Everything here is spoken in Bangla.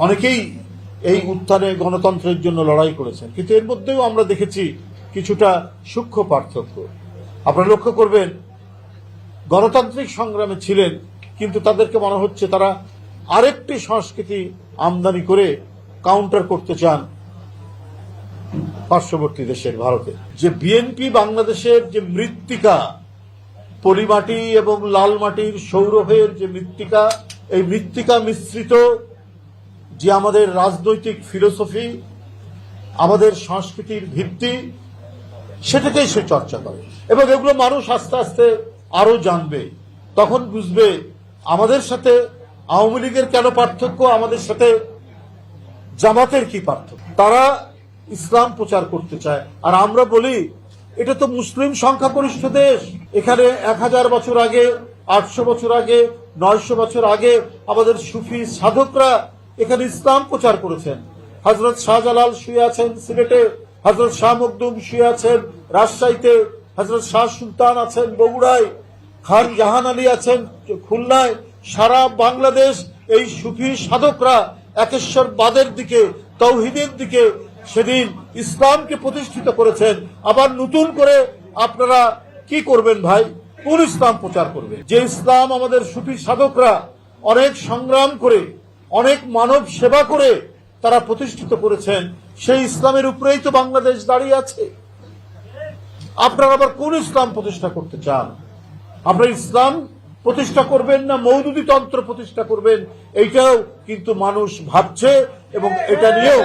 অনেকেই এই উত্থানে গণতন্ত্রের জন্য লড়াই করেছেন, কিন্তু এর মধ্যেও আমরা দেখেছি কিছুটা সূক্ষ্ম পার্থক্য। আপনারা লক্ষ্য করবেন, গণতান্ত্রিক সংগ্রামে ছিলেন, কিন্তু তাদেরকে মনে হচ্ছে তারা আরেকটি সংস্কৃতি আমদানি করে কাউন্টার করতে চান পার্শ্ববর্তী দেশের ভারতে। যে বিএনপি বাংলাদেশের যে মৃত্তিকা, পলিমাটি এবং লাল মাটির সৌরভের যে মৃত্তিকা, এই মৃত্তিকা মিশ্রিত যে আমাদের রাজনৈতিক ফিলোসফি, আমাদের সংস্কৃতির ভিত্তি, সেটাকেই সে চর্চা করে এবং এগুলো মানুষ আস্তে আস্তে আরো জানবে। তখন বুঝবে আমাদের সাথে আওয়ামী লীগের কেন পার্থক্য, আমাদের সাথে জামাতের কি পার্থক্য। তারা ইসলাম প্রচার করতে চায়, আর আমরা বলি এটা তো মুসলিম সংখ্যাগরিষ্ঠ দেশ। এখানে 1000 বছর আগে, 800 বছর আগে, 900 বছর আগে আমাদের সুফি সাধকরা এখানে ইসলাম প্রচার করেছেন। হযরত শাহজালাল শুয়ে আছেন সিলেটে, হযরত শাহ মখদুম শুয়ে আছেন রাজশাহীতে, হযরত শাহ সুলতান আছেন বগুড়ায়, খান জাহান আলী আছেন খুলনায়। সারা বাংলাদেশ এই সুফি সাধকরা একেশ্বরবাদের দিকে, তাওহীদের দিকে সেদিন ইসলামকে প্রতিষ্ঠিত করেছেন। আবার নতুন করে আপনারা কি করবেন ভাই? কোন ইসলাম প্রচার করবেন? যে ইসলাম আমাদের সুফি সাধকরা অনেক সংগ্রাম করে, অনেক মানব সেবা করে তারা প্রতিষ্ঠিত করেছেন, সেই ইসলামের উপরেই তো বাংলাদেশ দাঁড়িয়ে আছে। আপনারা আবার কোন ইসলাম প্রতিষ্ঠা করতে চান? আপনারা ইসলাম প্রতিষ্ঠা করবেন না মওদুদি তন্ত্র প্রতিষ্ঠা করবেন? এইটাও কিন্তু মানুষ ভাবছে এবং এটা নিয়েও